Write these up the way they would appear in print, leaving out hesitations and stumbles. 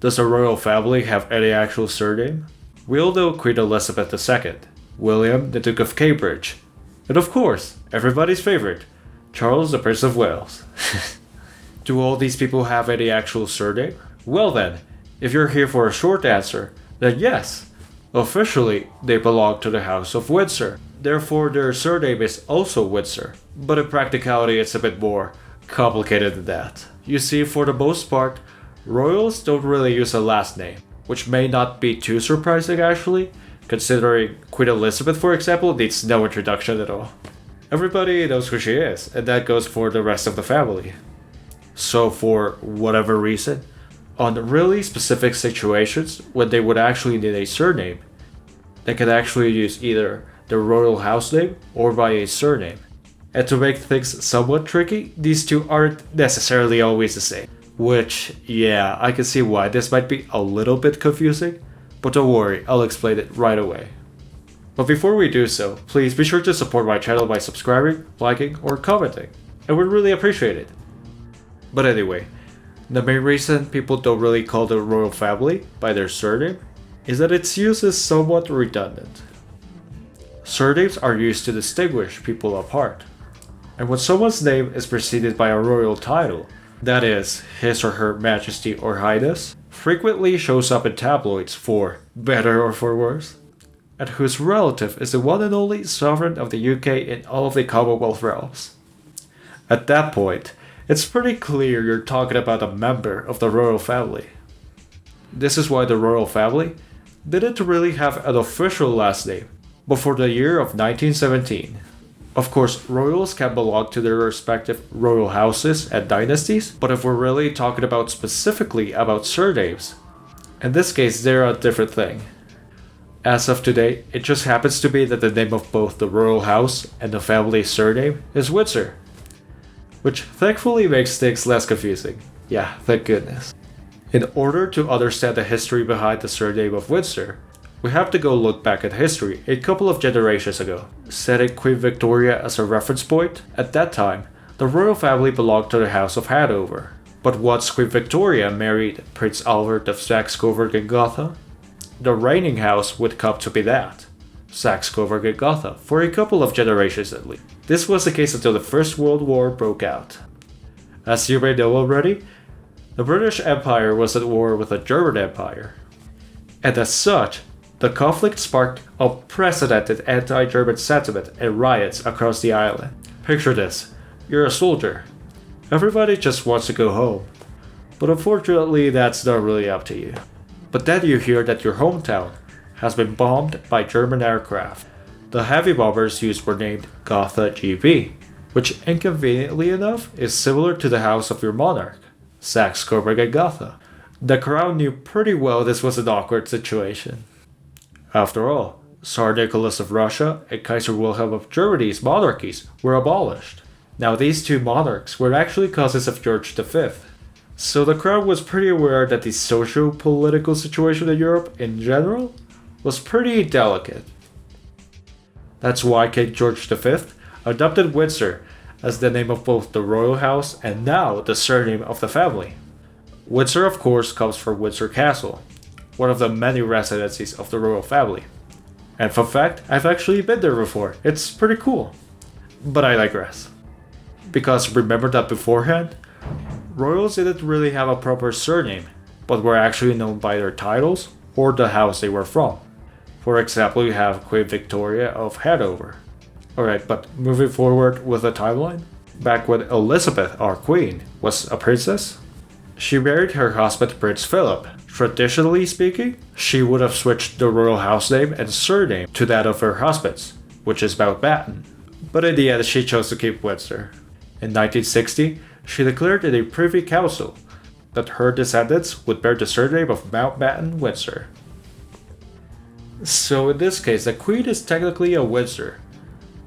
Does the royal family have any actual surname? We all know Queen Elizabeth II, William, the Duke of Cambridge, and of course, everybody's favorite, Charles, the Prince of Wales. Do all these people have any actual surname? Well then, if you're here for a short answer, then yes. Officially, they belong to the House of Windsor. Therefore, their surname is also Windsor. But in practicality, it's a bit more complicated than that. You see, for the most part, royals don't really use a last name, which may not be too surprising actually, considering Queen Elizabeth, for example, needs no introduction at all. Everybody knows who she is, and that goes for the rest of the family. So for whatever reason, on really specific situations when they would actually need a surname, they can actually use either the royal house name or by a surname. And to make things somewhat tricky, these two aren't necessarily always the same. Which, yeah, I can see why this might be a little bit confusing, but don't worry, I'll explain it right away. But before we do so, please be sure to support my channel by subscribing, liking, or commenting. I would really appreciate it. But anyway, the main reason people don't really call the royal family by their surname is that its use is somewhat redundant. Surnames are used to distinguish people apart. And when someone's name is preceded by a royal title, that is, His or Her Majesty or Highness, frequently shows up in tabloids for better or for worse, and whose relative is the one and only sovereign of the UK in all of the Commonwealth realms. At that point, it's pretty clear you're talking about a member of the royal family. This is why the royal family didn't really have an official last name before the year of 1917. Of course, royals can belong to their respective royal houses and dynasties, but if we're really talking about specifically about surnames, in this case they're a different thing. As of today, it just happens to be that the name of both the royal house and the family's surname is Windsor, which thankfully makes things less confusing. Yeah, thank goodness. In order to understand the history behind the surname of Windsor, we have to go look back at history a couple of generations ago. Setting Queen Victoria as a reference point, at that time, the royal family belonged to the House of Hanover. But once Queen Victoria married Prince Albert of Saxe-Coburg-Gotha, the reigning house would come to be that, Saxe-Coburg-Gotha, for a couple of generations at least. This was the case until the First World War broke out. As you may know already, the British Empire was at war with the German Empire. And as such, the conflict sparked unprecedented anti-German sentiment and riots across the island. Picture this, you're a soldier. Everybody just wants to go home. But unfortunately, that's not really up to you. But then you hear that your hometown has been bombed by German aircraft. The heavy bombers used were named Gotha GB, which inconveniently enough is similar to the house of your monarch, Saxe-Coburg-Gotha. The crown knew pretty well this was an awkward situation. After all, Tsar Nicholas of Russia and Kaiser Wilhelm of Germany's monarchies were abolished. Now these two monarchs were actually cousins of George V, so the crown was pretty aware that the socio-political situation in Europe in general was pretty delicate. That's why King George V adopted Windsor as the name of both the royal house and now the surname of the family. Windsor of course comes from Windsor Castle, one of the many residencies of the royal family. And fun fact, I've actually been there before. It's pretty cool. But I digress. Because remember that beforehand, royals didn't really have a proper surname, but were actually known by their titles or the house they were from. For example, you have Queen Victoria of Hanover. Alright, but moving forward with the timeline, back when Elizabeth, our queen, was a princess, she married her husband Prince Philip. Traditionally speaking, she would have switched the royal house name and surname to that of her husband's, which is Mountbatten. But in the end, she chose to keep Windsor. In 1960, she declared in a Privy Council that her descendants would bear the surname of Mountbatten Windsor. So in this case, the Queen is technically a Windsor.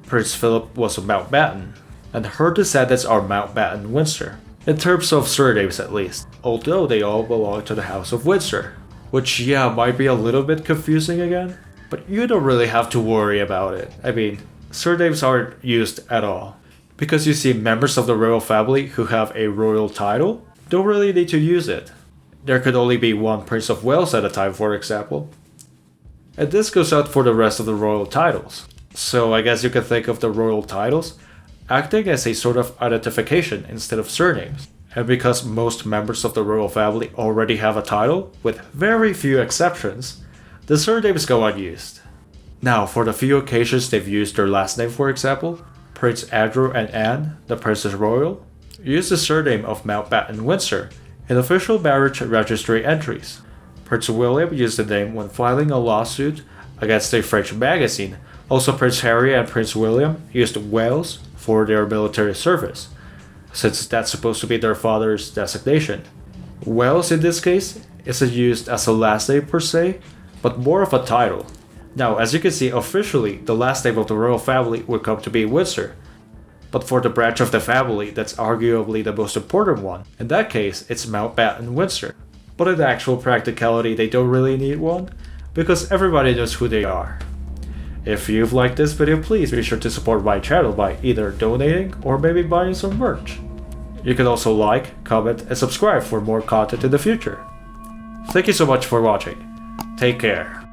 Prince Philip was a Mountbatten, and her descendants are Mountbatten Windsor. In terms of surnames at least, although they all belong to the House of Windsor. Which yeah, might be a little bit confusing again, but you don't really have to worry about it. I mean, surnames aren't used at all. Because you see, members of the royal family who have a royal title don't really need to use it. There could only be one Prince of Wales at a time, for example. And this goes out for the rest of the royal titles. So I guess you can think of the royal titles acting as a sort of identification instead of surnames. And because most members of the royal family already have a title, with very few exceptions, the surnames go unused. Now, for the few occasions they've used their last name, for example, Prince Andrew and Anne, the Princess Royal, used the surname of Mountbatten-Windsor in official marriage registry entries. Prince William used the name when filing a lawsuit against a French magazine. Also, Prince Harry and Prince William used Wales for their military service, since that's supposed to be their father's designation. Wales in this case isn't used as a last name per se, but more of a title. Now, as you can see, officially, the last name of the royal family would come to be Windsor. But for the branch of the family that's arguably the most important one, in that case, it's Mountbatten-Windsor. But in actual practicality, they don't really need one, because everybody knows who they are. If you've liked this video, please be sure to support my channel by either donating or maybe buying some merch. You can also like, comment, and subscribe for more content in the future. Thank you so much for watching. Take care.